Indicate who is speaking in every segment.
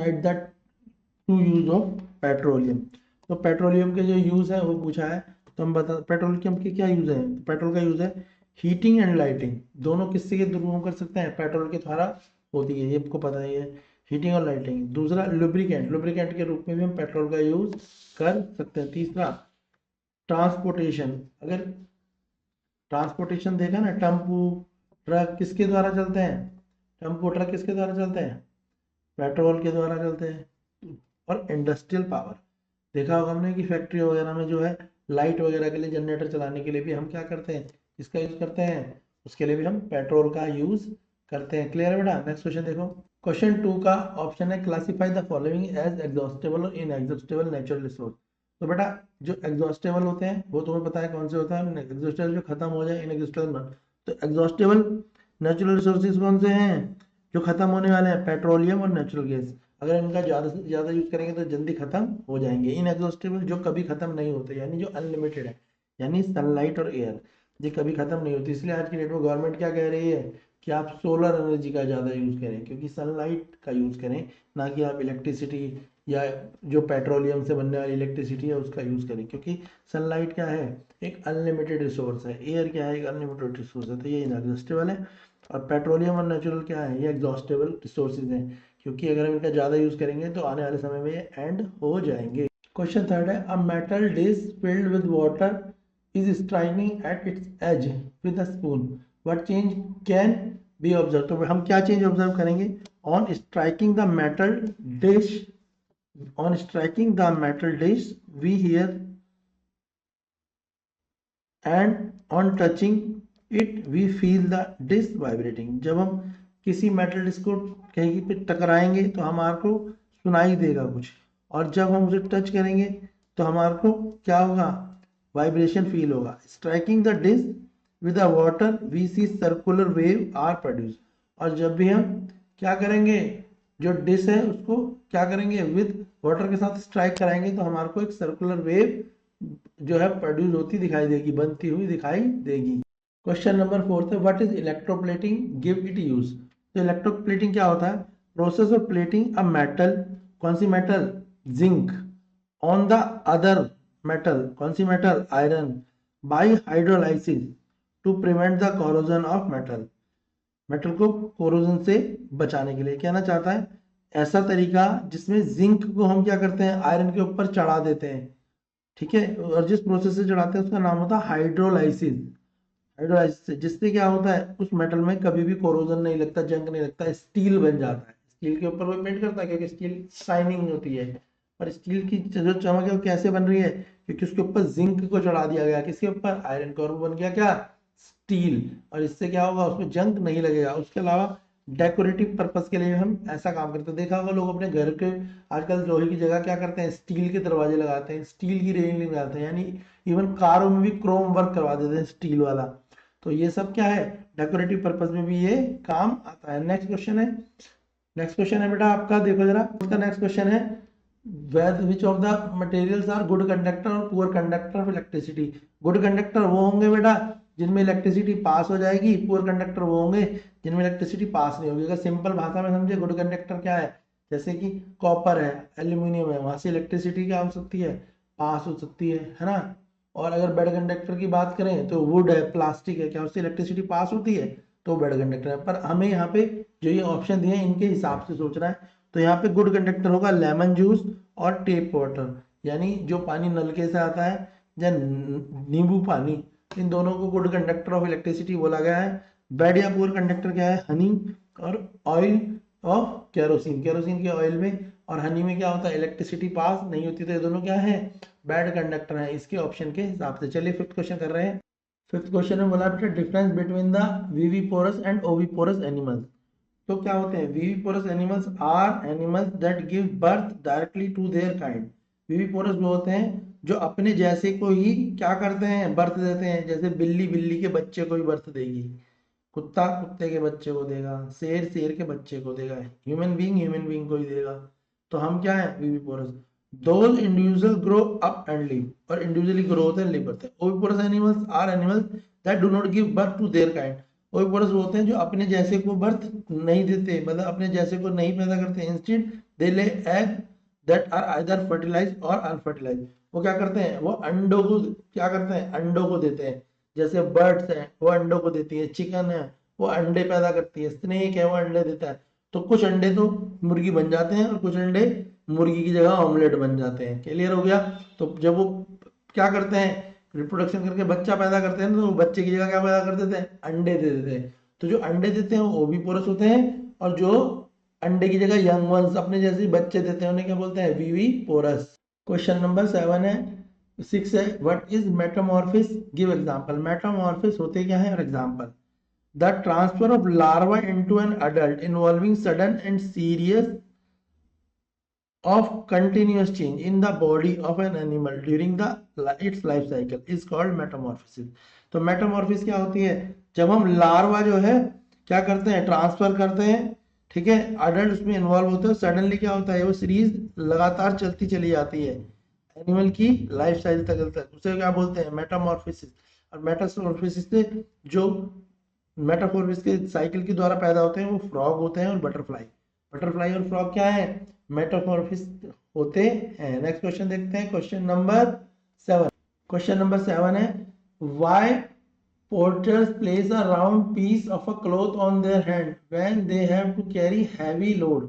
Speaker 1: Right the two use of petroleum. तो petroleum के जो यूज है वो पूछा है, तो हम बता पेट्रोलियम के क्या यूज है। पेट्रोल का यूज है हीटिंग एंड लाइटिंग, दोनों किससे के थ्रू हम कर सकते हैं, पेट्रोल के द्वारा होती है, ये आपको पता ही है, हीटिंग और लाइटिंग। दूसरा लुब्रिकेंट, लुब्रिकेंट के रूप में भी हम पेट्रोल का यूज कर सकते हैं। तीसरा ट्रांसपोर्टेशन, अगर ट्रांसपोर्टेशन देखा ना, टेम्पू ट्रक किसके द्वारा चलते हैं, टेम्पो ट्रक किसके द्वारा चलते हैं, पेट्रोल के द्वारा चलते हैं। और इंडस्ट्रियल पावर देखा होगा हमने कि फैक्ट्री वगैरह में जो है लाइट वगैरह के लिए, जनरेटर चलाने के लिए भी हम क्या करते हैं, इसका यूज करते हैं, उसके लिए भी हम पेट्रोल का यूज करते हैं। क्लियर है बेटा। नेक्स्ट क्वेश्चन देखो, क्वेश्चन 2 का ऑप्शन है classify the following as exhaustible और इनएग्जॉस्टेबल नेचुरल रिसोर्स। तो बेटा जो एग्जॉस्टेबल होते हैं वो तुम्हें पता है कौन से होता है, एग्जॉस्टेबल जो खत्म हो जाए, इनएग्जॉस्टेबल ना। तो एग्जॉस्टेबल नेचुरल रिसोर्सेज कौन से हैं, जो खत्म होने वाले हैं, पेट्रोलियम और नेचुरल गैस। अगर इनका ज़्यादा से ज़्यादा यूज़ करेंगे तो जल्दी खत्म हो जाएंगे। इनएग्जॉस्टेबल जो कभी खत्म नहीं होते, यानी जो अनलिमिटेड है, यानी सनलाइट और एयर, ये कभी खत्म नहीं होती। इसलिए आज की डेट में गवर्नमेंट क्या कह रही है कि आप सोलर एनर्जी का ज़्यादा यूज़ करें, क्योंकि सनलाइट का यूज़ करें, ना कि आप इलेक्ट्रिसिटी या जो पेट्रोलियम से बनने वाली इलेक्ट्रिसिटी है उसका यूज़ करें। क्योंकि सनलाइट क्या है, एक अनलिमिटेड रिसोर्स है, एयर क्या है, एक अनलिमिटेड रिसोर्स है, तो ये इनएग्जॉस्टेबल है। और पेट्रोलियम और नेचुरल क्या है, ये एग्जॉस्टेबल रिसोर्सेज हैं, क्योंकि अगर हम इनका ज़्यादा यूज़ करेंगे तो आने वाले समय में ये एंड हो जाएंगे। क्वेश्चन 3 है, a metal dish filled with water is striking at its edge with a spoon, what change can be observe. तो हम क्या चेंज ऑब्जर्व करेंगे, on striking the metal dish, on striking the metal dish we hear and on touching it we feel the dish vibrating. जब हम किसी metal disc को कहीं पे टकराएंगे तो हमारे को सुनाई देगा कुछ, और जब हम उसे टच करेंगे तो हमारे को क्या होगा, वाइब्रेशन फील होगा। Striking the dish with the water we see circular wave are produce. और जब भी हम क्या करेंगे, जो डिश है उसको क्या करेंगे, विद वाटर के साथ स्ट्राइक कराएंगे तो हमारे को एक सर्कुलर वेव जो है प्रोड्यूस होती दिखाई देगी, बनती हुई दिखाई देगी। क्वेश्चन नंबर 4 है, what is electroplating, give it use. तो इलेक्ट्रोप्लेटिंग क्या होता है, process of plating a metal, कौन सी metal, zinc, on the other metal, कौन सी metal, iron, by hydrolysis to prevent the corrosion of metal. Metal को कोरोजन से बचाने के लिए कहना चाहता है, ऐसा तरीका जिसमें जिंक को हम क्या करते हैं, आयरन के ऊपर चढ़ा देते हैं, ठीक है, और जिस प्रोसेस से चढ़ाते हैं उसका नाम होता है हाइड्रोलाइसिस। हाइड्रोलाइसिस से जिससे क्या होता है, उस मेटल में कभी भी कोरोजन नहीं लगता, जंग नहीं लगता, स्टील बन जाता है। स्टील के ऊपर वो पेंट करता है क्योंकि स्टील शाइनिंग होती है, पर स्टील की जो चमक है वो कैसे बन रही है, क्योंकि उसके ऊपर जिंक को चढ़ा दिया गया, किसके ऊपर, आयरन का, और वो बन गया क्या, स्टील। और इससे क्या होगा, उसमें जंग नहीं लगेगा। उसके अलावा डेकोरेटिव पर्पस के लिए हम ऐसा काम करते हैं, देखा होगा लोग अपने घर के आजकल लोहे की जगह क्या करते हैं, स्टील के दरवाजे लगाते हैं, स्टील की रेलिंग लगाते हैं, यानी इवन कारों में भी क्रोम वर्क करवा देते हैं स्टील वाला। तो ये सब क्या है, डेकोरेटिव पर्पस में भी ये काम आता है। नेक्स्ट क्वेश्चन है, नेक्स्ट क्वेश्चन है बेटा आपका, देखो जरा उसका नेक्स्ट क्वेश्चन है, which of the materials are good conductor और poor conductor of electricity. Good conductor वो होंगे बेटा जिनमें इलेक्ट्रिसिटी पास हो जाएगी, पुअर कंडक्टर वो होंगे जिनमें इलेक्ट्रिसिटी पास नहीं होगी। अगर सिंपल भाषा में समझे, गुड कंडक्टर क्या है, जैसे कि कॉपर है, एल्यूमिनियम है, वहां से इलेक्ट्रिसिटी क्या हो सकती है, पास हो सकती है ना। और अगर बेड कंडक्टर की बात करें तो वुड है, प्लास्टिक है, क्या उससे इलेक्ट्रिसिटी पास होती है, तो बेड कंडक्टर है। पर हमें यहाँ पे जो ये ऑप्शन दिए हैं इनके हिसाब से सोचना है। तो यहाँ पे गुड कंडक्टर होगा लेमन जूस और टेप वाटर, यानी जो पानी नलके से आता है या नींबू पानी, इन दोनों को गुड कंडक्टर ऑफ इलेक्ट्रिसिटी बोला गया है। बैड या पुअर कंडक्टर क्या है, हनी और ऑयल ऑफ केरोसिन, केरोसिन के ऑयल में और हनी में क्या होता है, इलेक्ट्रिसिटी पास नहीं होती, तो ये दोनों क्या है, बैड कंडक्टर है इसके ऑप्शन के हिसाब से। चलिए फिफ्थ क्वेश्चन कर रहे हैं। फिफ्थ क्वेश्चन में बोला बेटा difference between the viviparous and oviparous animals. तो क्या होते हैं, viviparous animals are animals that give birth directly to their kind. Viviparous वो होते हैं जो अपने जैसे को ही क्या करते हैं, बर्थ देते हैं। जैसे बिल्ली बिल्ली के बच्चे को ही बर्थ देगी, कुत्ता कुत्ते के बच्चे को देगा, शेर शेर के बच्चे को देगा, ह्यूमन बीइंग को ही देगा। तो हम क्या है, viviparous. Those individual grow up and live, और इंडिविजुअली ग्रो होते हैं, लिव करते हैं। Oviparous animals are animals that do not give birth to their kind. Oviparous होते हैं जो अपने जैसे को बर्थ नहीं देते, मतलब अपने जैसे को नहीं पैदा करते, instead they lay egg that are either fertilize or unfertilize. वो क्या करते हैं, वो अंडों को क्या करते हैं, अंडों को देते हैं। जैसे बर्ड्स हैं वो अंडों को देती है, चिकन है वो अंडे पैदा करती है, स्नेक है वो अंडे देता है। तो कुछ अंडे तो मुर्गी बन जाते हैं और कुछ अंडे मुर्गी की जगह ऑमलेट बन जाते हैं। क्लियर हो गया। तो जब वो क्या करते हैं, रिप्रोडक्शन करके बच्चा पैदा करते हैं, तो वो बच्चे की जगह क्या पैदा कर देते हैं, अंडे दे देते हैं। तो जो अंडे देते हैं वो ओविपोरस होते हैं, और जो अंडे की जगह यंग वंस अपने जैसे बच्चे देते हैं उन्हें क्या बोलते हैं, विविपोरस। क्वेश्चन नंबर 7 है, 6 है, what is metamorphosis, give example. Metamorphosis होते क्या है और example. The transfer of larva into an adult involving sudden and serious of continuous change in the body of an animal during the its life cycle is called metamorphosis। तो metamorphosis क्या होती है, जब हम लार्वा जो है क्या करते हैं, ट्रांसफर करते हैं, ठीक है, अडल्ट उसमें इन्वॉल्व होते हैं, सडनली क्या होता है, वो सीरीज लगातार चलती चली जाती है एनिमल की लाइफ साइकिल तक, उसे क्या बोलते हैं, मेटामॉर्फिसिस। और मेटामॉर्फिसिस से जो मेटामॉर्फिस के साइकिल के द्वारा पैदा होते हैं वो फ्रॉग होते हैं और बटरफ्लाई। बटरफ्लाई और फ्रॉग क्या है, मेटामॉर्फिस होते हैं। नेक्स्ट क्वेश्चन देखते हैं, क्वेश्चन नंबर 7। क्वेश्चन नंबर 7 है, why porters place a round piece of a cloth on their hand when they have to carry heavy load।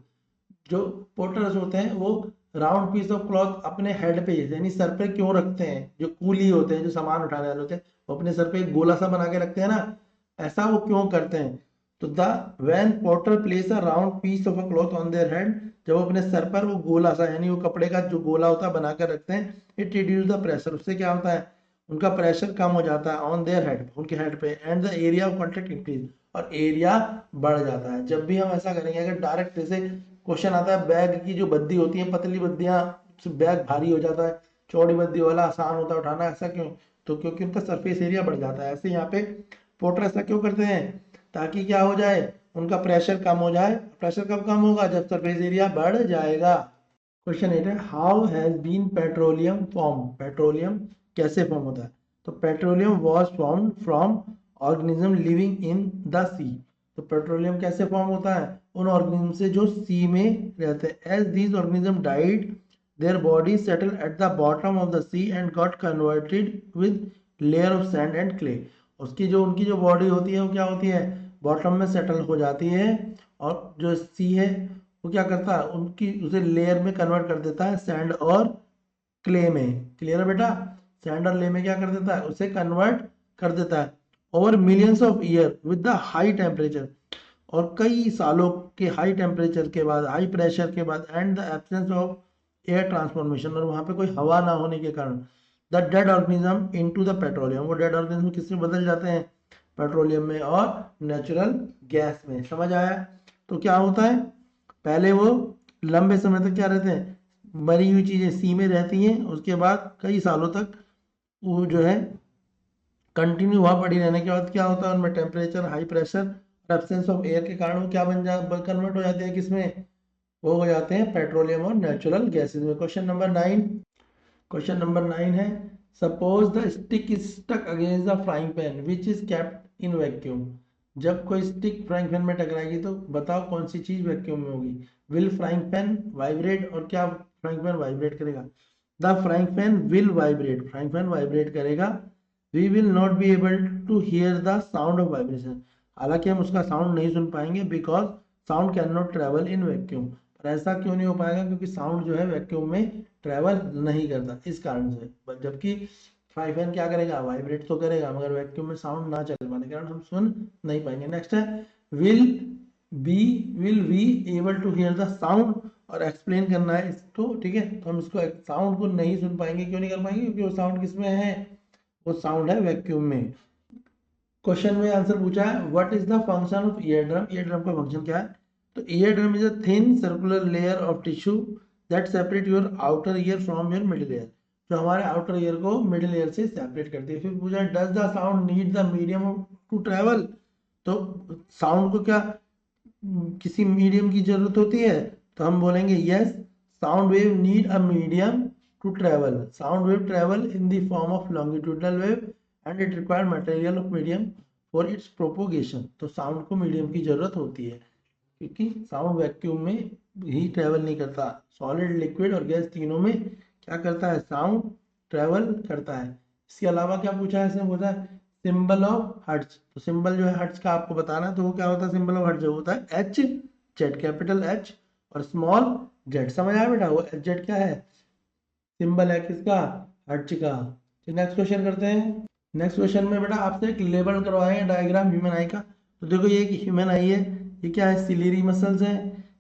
Speaker 1: जो पोर्टर्स होते हैं वो राउंड पीस ऑफ क्लॉथ अपने हेड पे यानी सर पे क्यों रखते हैं, जो कूली होते हैं जो सामान उठाने वाले होते हैं वो अपने सर पे एक गोला सा बना के रखते हैं ना, ऐसा वो क्यों करते हैं। तो the when porter place a round piece of a cloth on their head, जब वो अपने सर पर वो गोला सा यानी वो कपड़े का जो गोला होता है बनाकर रखते हैं, इट रिड्यूस द प्रेशर, उससे क्या होता है, उनका प्रेशर कम हो जाता है ऑन देयर हेड, उनके हेड पे, and the area of contact increase, और एरिया बढ़ जाता है। जब भी हम ऐसा करेंगे, अगर डायरेक्ट जैसे क्वेश्चन आता है बैग की जो बद्दी होती है, पतली बद्दियां, बैग भारी हो जाता है, चौड़ी बद्दी वाला आसान होता है उठाना, ऐसा क्यों, तो क्योंकि उनका सरफेस एरिया बढ़ जाता है। ऐसे यहाँ पे पोर्टर ऐसा क्यों करते हैं, ताकि क्या हो जाए, उनका प्रेशर कम हो जाए। प्रेशर कब कम होगा, जब सरफेस एरिया बढ़ जाएगा। क्वेश्चन 8 है, how has been petroleum form, petroleum कैसे फॉर्म होता है। तो petroleum was form from organism living in the sea. तो पेट्रोलियम कैसे फॉर्म होता है, उन ऑर्गेनिज्म से जो सी में रहते हैं। As these organism died their body settle at the bottom of the sea and got converted with layer of sand and clay. उसकी जो उनकी जो बॉडी होती है वो क्या होती है, बॉटम में सेटल हो जाती है, और जो सी है वो क्या करता है, उनकी उसे लेयर में कन्वर्ट कर देता है सैंड और क्ले में। क्लियर है बेटा, सैंड और क्ले में क्या कर देता है, उसे कन्वर्ट कर देता है over millions of year with the high temperature, और कई सालों के हाई टेम्परेचर के बाद, हाई प्रेशर के बाद, and the absence of air transformation, और वहां पे कोई हवा ना होने के कारण, the dead organism into the petroleum, वो डेड ऑर्गेनिज्म किसमें बदल जाते हैं, पेट्रोलियम में और नेचुरल गैस में। समझ आया। तो क्या होता है, पहले वो लंबे समय तक क्या रहते हैं, मरी हुई चीजें सी में रहती हैं, उसके बाद कई सालों तक वो जो है कंटिन्यू वहां पड़ी रहने के बाद क्या होता है, उनमें temperature, high pressure, absence of air के कारण वो क्या बन जा कन्वर्ट हो जाते हैं किसमें, वो हो जाते हैं पेट्रोलियम और नेचुरल गैसेस में। Question number 9। क्वेश्चन नंबर 9 है, suppose the stick is stuck against the frying pan which is kept in vacuum. जब कोई स्टिक फ्राइंग पैन में टकराएगी तो बताओ कौन सी चीज वैक्यूम में होगी। विल फ्राइंग पैन वाइब्रेट, और क्या फ्राइंग पैन वाइब्रेट करेगा, the frying pan will vibrate, frying pan vibrate करेगा। We will not be able to hear the sound of vibration, हालांकि हम उसका साउंड नहीं सुन पाएंगे, because sound can not travel in vacuum. पर ऐसा क्यों नहीं हो पाएगा, क्योंकि साउंड जो है वैक्यूम में ट्रेवल नहीं करता, इस कारण से। जबकि फ्राई पैन क्या करेगा, वाइब्रेट तो करेगा, मगर वैक्यूम में साउंड ना चल पाने के कारण हम सुन नहीं पाएंगे। नेक्स्ट है, will be will we able to hear the sound, और एक्सप्लेन करना है इसको, ठीक है। तो हम इसको साउंड को नहीं सुन पाएंगे, क्यों नहीं कर पाएंगे, क्योंकि वो साउंड किसमें है, वो साउंड है वैक्यूम में। क्वेश्चन में आंसर पूछा है, what is the function of eardrum, eardrum का फंक्शन क्या है। तो eardrum is a thin circular layer of tissue that separate your outer ear from your middle ear, जो हमारे आउटर ईयर को middle ear से separate करती है। फिर पूछा, does the sound need the medium to travel. तो sound को क्या किसी मीडियम की जरूरत होती है, तो हम बोलेंगे yes, sound wave need a medium to travel, sound wave travel in the form of longitudinal wave and it require material of medium for its propagation. तो साउंड को मीडियम की जरूरत होती है, क्योंकि साउंड वैक्यूम में ही ट्रेवल नहीं करता। सॉलिड, लिक्विड और गैस तीनों में क्या करता है, साउंड ट्रेवल करता है। इसके अलावा क्या पूछा है, इसमें बोला है सिंबल ऑफ हर्ट्ज। तो सिंबल जो है हर्ट्ज का आपको बताना है, तो वो क्या होता है, सिंबल ऑफ हर्ट्ज जो होता है एच जेड, कैपिटल एच और स्मॉल जेड। समझ आया बेटा, वो एच जेड क्या है, सिंबल है किसका, हर्ट्ज का। तो नेक्स्ट क्वेश्चन करते हैं। नेक्स्ट क्वेश्चन में बेटा आपसे एक लेबल करवाएंगे डायग्राम ह्यूमन आई का। तो देखो ये एक ह्यूमन आई है, ये क्या है, सिलियरी मसल्स है,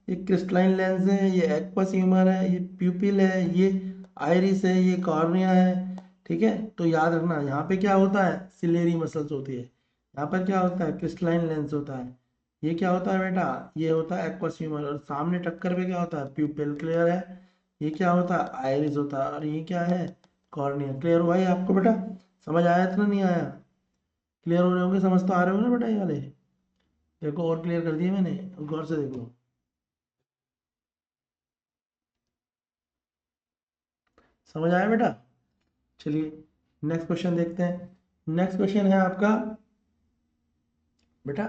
Speaker 1: ये क्रिस्टलाइन लेंस है, ये एक्वस ह्यूमर है, ये प्यूपिल है, ये आइरिस है, ये कॉर्निया है। ठीक है, तो याद रखना यहाँ पे क्या होता है, सिलियरी मसल्स होती है, यहाँ पर क्या होता है, क्रिस्टलाइन लेंस होता है, ये क्या होता है बेटा, ये होता है एक्वस ह्यूमर, और सामने टक्कर पे क्या होता है, प्यूपिल। क्लियर है, ये क्या होता है, आइरिस होता है, और ये क्या है, कॉर्निया। क्लियर हुआ ये आपको बेटा, समझ आया इतना, नहीं आया, क्लियर हो रहे होंगे, समझ तो आ रहे होंगे ना बेटा ये वाले। देखो और क्लियर कर दिए मैंने, गौर से देखो। समझ आया बेटा, चलिए नेक्स्ट क्वेश्चन देखते हैं। नेक्स्ट क्वेश्चन है आपका बेटा,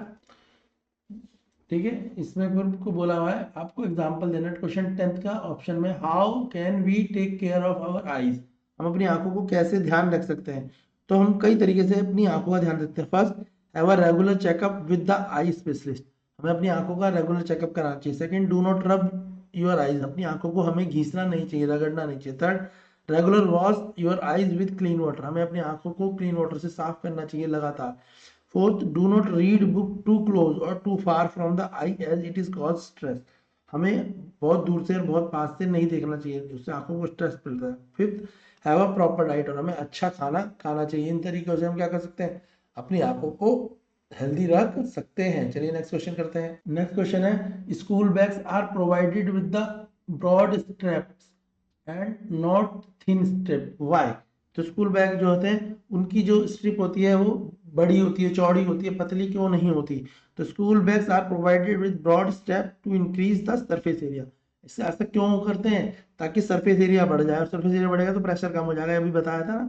Speaker 1: ठीक है, इसमें फिर को बोला हुआ है आपको एग्जांपल देना। क्वेश्चन 10th का ऑप्शन में, how can we take care of our eyes, हम अपनी आंखों को कैसे ध्यान रख सकते हैं। तो हम कई तरीके से अपनी आंखों का ध्यान रखते हैं। First, have a regular checkup with the eye specialist, हमें अपनी आंखों का रेगुलर चेकअप कराना चाहिए। Second, do not rub your eyes, अपनी आंखों को हमें घीसना नहीं चाहिए, रगड़ना नहीं चाहिए। Third, regular wash your eyes with clean water, हमें अपनी आंखों को क्लीन वाटर से साफ करना चाहिए लगातार। Fourth, do not read book too close और too far from the eye as it is cause stress, हमें बहुत दूर से और बहुत पास से नहीं देखना चाहिए, उससे आंखों को स्ट्रेस मिलता है। Fifth, have a proper diet, और हमें अच्छा खाना खाना चाहिए। इन तरीकों से हम क्या कर सकते हैं, अपनी आंखों को हेल्दी रख सकते हैं। चलिए नेक्स्ट क्वेश्चन करते हैं। नेक्स्ट क्वेश्चन है, school bags are provided with the broad straps and not thin strip, why. तो स्कूल बैग जो होते हैं उनकी जो स्ट्रिप होती है वो बड़ी होती है, चौड़ी होती है, पतली क्यों नहीं होती। तो school bags are provided with broad strap to increase the surface area, इससे ऐसा क्यों करते हैं, ताकि सरफेस एरिया बढ़ जाए, और सरफेस एरिया बढ़ेगा तो प्रेशर कम हो जाएगा, अभी बताया था ना।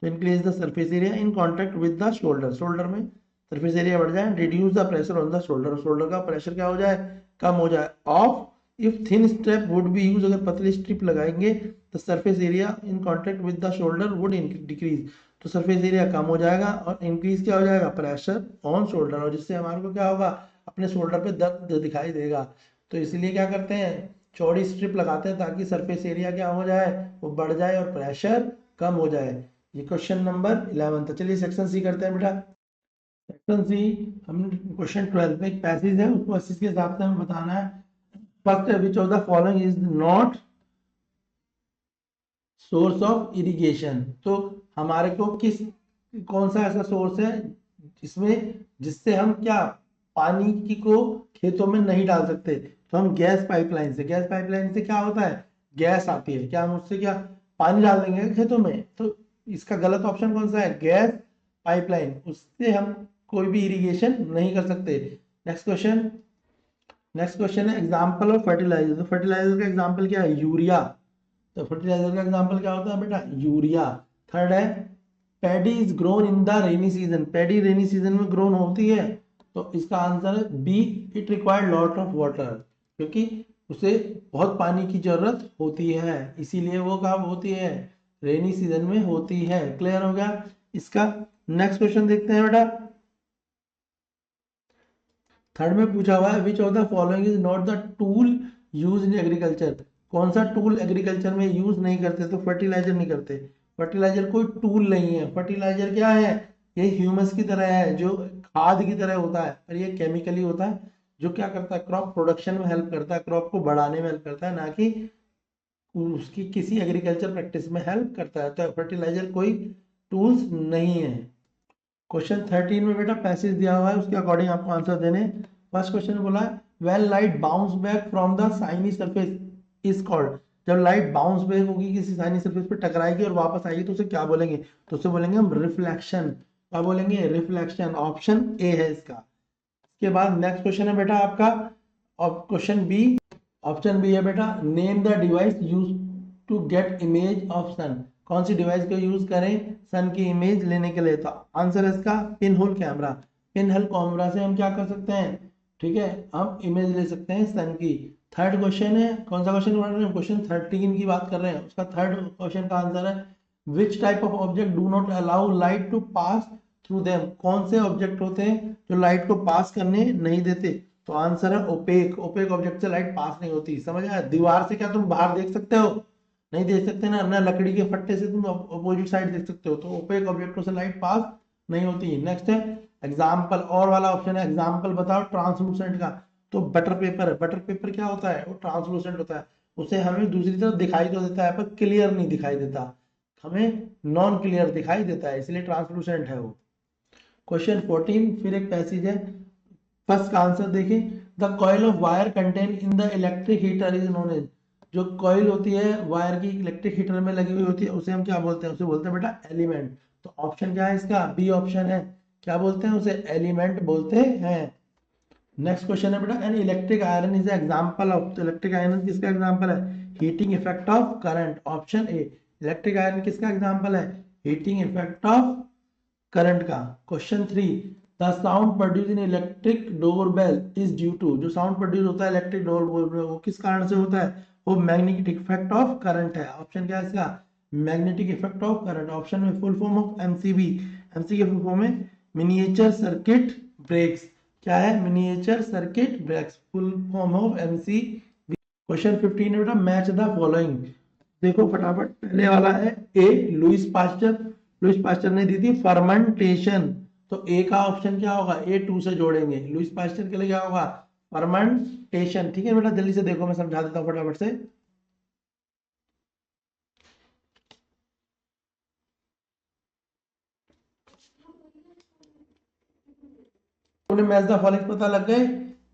Speaker 1: तो increase the surface area in contact with the shoulder, shoulder में सरफेस एरिया बढ़ जाए। Reduce the pressure on the shoulder, shoulder का प्रेशर क्या हो जाए, कम हो जाए। Of, if thin strip would be use, अगर पतली स्ट्रिप लगाएंगे तो surface area in contact with the shoulder would decrease, तो सरफेस एरिया कम हो जाएगा, और इंक्रीज क्या हो जाएगा, प्रेशर ऑन शोल्डर, और जिससे हमारे को क्या होगा, अपने शोल्डर पे दर्द दिखाई देगा। तो इसलिए क्या करते हैं, चौड़ी स्ट्रिप लगाते हैं ताकि सरफेस एरिया क्या हो जाए, वो बढ़ जाए और प्रेशर कम हो जाए। ये क्वेश्चन नंबर 11 था। चलिए सेक्शन सी करते हैं बेटा। सेक्शन सी, हमने क्वेश्चन 12 में एक पैसेज है, उसको इसी के हिसाब से हमें बताना है। First, which of the following is not source of irrigation, तो हमारे को किस, कौन सा ऐसा सोर्स है जिसमें, जिससे हम क्या पानी की को खेतों में नहीं डाल सकते। तो हम गैस पाइपलाइन से, गैस पाइपलाइन से क्या होता है, गैस आती है, क्या हम उससे क्या पानी डाल देंगे क्या खेतों में, तो इसका गलत ऑप्शन कौन सा है, गैस पाइपलाइन, उससे हम कोई भी इरिगेशन नहीं कर सकते। Next question. नेक्स्ट क्वेश्चन है, एग्जाम्पल ऑफ फर्टिलाइजर, तो फर्टिलाइजर का एग्जाम्पल क्या है, यूरिया। तो फर्टिलाइजर का एग्जांपल क्या होता है बेटा, यूरिया। थर्ड है, paddy is grown in the rainy season, paddy rainy season में ग्रोन होती है। तो इसका आंसर है B, it required lot of water, क्योंकि उसे बहुत पानी की जरूरत होती है, इसीलिए वो कब होती है, रेनी सीजन में होती है। क्लियर हो गया इसका। नेक्स्ट क्वेश्चन देखते हैं बेटा। थर्ड में पूछा हुआ है, which of the following is not the tool use in agriculture, कौन सा टूल एग्रीकल्चर में यूज नहीं करते, तो फर्टिलाइजर नहीं करते। फर्टिलाइजर कोई टूल नहीं है, फर्टिलाइजर क्या है, ये ह्यूमस की तरह है, जो खाद की तरह होता है, और ये केमिकली होता है, जो क्या करता है, क्रॉप प्रोडक्शन में हेल्प करता है, क्रॉप को बढ़ाने में हेल्प करता है, ना कि उसकी किसी एग्रीकल्चर प्रैक्टिस में हेल्प करता है। तो फर्टिलाइजर कोई टूल्स नहीं है। क्वेश्चन 13 में बेटा पैसेज दिया हुआ है, उसके अकॉर्डिंग आपको आंसर देने। फर्स्ट क्वेश्चन में बोला है, when light bounce back from the shiny surface is called, जब लाइट बाउंस बैक होगी किसी शाइनी सरफेस पे टकराएगी और वापस आएगी तो उसे क्या बोलेंगे, तो उसे बोलेंगे हम रिफ्लेक्शन। क्या बोलेंगे, रिफ्लेक्शन, ऑप्शन ए है इसका। इसके बाद नेक्स्ट क्वेश्चन है बेटा आपका, और क्वेश्चन बी, ऑप्शन बी है बेटा, name the device use to get image of sun, कौन सी डिवाइस को यूज करें सन की इमेज लेने के लिए। तो आंसर है इसका pin hole camera. Pin hole camera से हम क्या कर सकते हैं, ठीक है, हम इमेज ले सकते हैं सन की। थर्ड क्वेश्चन है, कौन सा क्वेश्चन पढ़ रहे हैं, क्वेश्चन 13 की बात कर रहे हैं। उसका थर्ड क्वेश्चन का आंसर है which type of object do not allow light to pass through them. कौन से ऑब्जेक्ट होते हैं जो लाइट को पास करने नहीं देते? तो आंसर है ओपेक। ओपेक ऑब्जेक्ट से लाइट पास नहीं होती। समझ आया? दीवार से क्या तुम बाहर देख सकते हो? नहीं देख सकते ना। ना लकड़ी के फट्टे से तुम अपोजिट साइड देख सकते हो। तो ओपेक ऑब्जेक्टों से लाइट पास नहीं होती। नेक्स्ट है एग्जाम्पल, और वाला ऑप्शन है एग्जाम्पल बताओ ट्रांसलूसेंट का। तो बटर पेपर है। बटर पेपर क्या होता है? वो ट्रांसलूसेंट होता है। उसे हमें दूसरी तरफ दिखाई तो देता है पर क्लियर नहीं दिखाई देता, हमें नॉन क्लियर दिखाई देता है, इसलिए ट्रांसलूसेंट है वो। क्वेश्चन 14 फिर एक पैसेज है। फर्स्ट का आंसर देखिए, the coil of wire contain in the electric heater is known as. जो कॉइल होती है वायर की इलेक्ट्रिक हीटर में लगी हुई होती है उसे हम क्या बोलते हैं? उसे बोलते हैं बेटा एलिमेंट। तो ऑप्शन क्या है इसका? बी ऑप्शन है। क्या बोलते हैं उसे? एलिमेंट बोलते हैं। नेक्स्ट क्वेश्चन है बेटा, an electric iron is example of. तो इलेक्ट्रिक आयरन किसका एग्जांपल है? Heating effect of current. Option A. Electric iron किसका एग्जांपल है? हीटिंग इफेक्ट ऑफ करंट का। Question 3, the sound produce in electric doorbell is due to. जो sound produce होता है electric doorbell में वो किस कारण से होता है? वो मैग्नेटिक इफेक्ट ऑफ करंट है। ऑप्शन क्या है इसका? Magnetic effect of current. Option में full form of MCB. MC के फुल फॉर्म है मिनिएचर सर्किट ब्रेक्स। क्या है? Miniature circuit breaks, full form of MC. Question 15 है बेटा, मैच द फॉलोइंग। देखो फटाफट, पहले वाला है ए लुइस पास्चर। लुइस पास्चर ने दी थी फर्मेंटेशन। तो ए का ऑप्शन क्या होगा? ए 2 से जोड़ेंगे। लुइस पास्चर के लिए क्या होगा? फर्मेंटेशन। ठीक है बेटा, जल्दी से देखो, मैं समझा देता हूँ फटाफट से। उन्हें मैच द फॉलोइंग पता लग गए।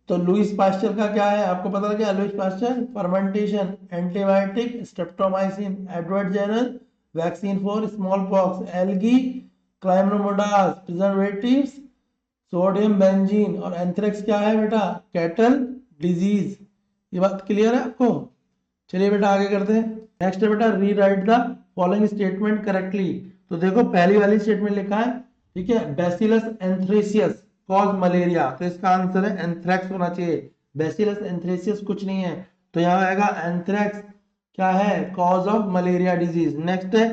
Speaker 1: तो लुइस पास्चर का क्या है आपको पता लग गया? Louis Pasteur fermentation, antibiotic streptomycin, Edward Jenner vaccine for small pox, algae, क्लाइमोडास प्रिजर्वेटिव्स, सोडियम बेंजीन, और एंथ्रेक्स क्या है बेटा? Cattle disease. ये बात क्लियर है आपको? चलिए बेटा आगे करते हैं। नेक्स्ट है बेटा, rewrite the following statement correctly. तो देखो पहली वाली स्टेटमेंट लिखा है, ठीक है, बैसिलस एंथ्रेसियस कॉज मलेरिया। तो इसका आंसर है एंथ्रेक्स होना चाहिए। बैसिलस एंथ्रेसियस कुछ नहीं है, तो यहाँ आएगा एंथ्रेक्स क्या है? Cause of malaria disease. Next है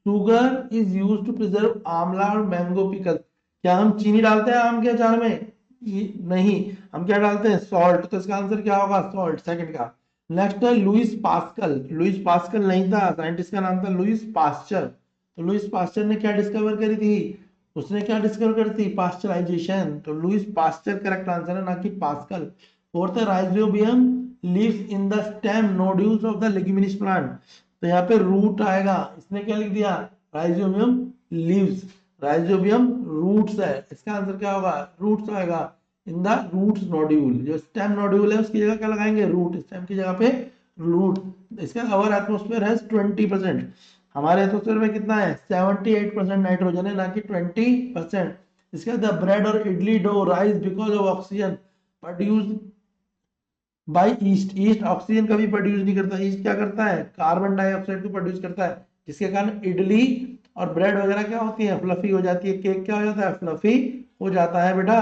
Speaker 1: sugar is use to preserve amla और मैंगो पिकल। क्या हम चीनी डालते हैं आम के अचार में? नहीं, हम क्या डालते हैं? सॉल्ट। तो इसका आंसर क्या होगा? सॉल्ट, सेकंड का। नेक्स्ट है लुइस पास्कल। लुइस पास्कल नहीं था, साइंटिस्ट का नाम था लुइस पास्चर। तो लुइस पास्चर ने क्या डिस्कवर करी थी? उसने क्या डिस्कवर करी थी? पास्चराइजेशन। तो लुइस पास्चर करेक्ट आंसर है, ना कि पास्कल। फोर्थ है rhizobium lives in the stem nodules of the leguminous plant. तो यहाँ पे रूट आएगा, इसने क्या लिख दिया? Rhizobium leaves. राइजोबियम रूट्स है, इसका आंसर क्या होगा? रूट्स आएगा। इन द रूट्स नोड्यूल, जो स्टेम नोड्यूल है उसकी जगह क्या लगाएंगे? रूट। स्टेम की जगह पे रूट। इसका अवर एटमोस्फेयर है 20%। हमारे एटमोस्फेयर में कितना है? 78% नाइट्रोजन है, ना कि 20%। इसका द ब्रेड और idli dough rise because of oxygen produce by yeast. Yeast oxygen कभी प्रोड्यूस नहीं करता, ईस्ट क्या करता है? कार्बन डाइऑक्साइड को प्रोड्यूस करता है, जिसके कारण इडली और ब्रेड वगैरह क्या होती है? फ्लफी हो जाती है। केक क्या हो जाता है? फ्लफी हो जाता है बेटा।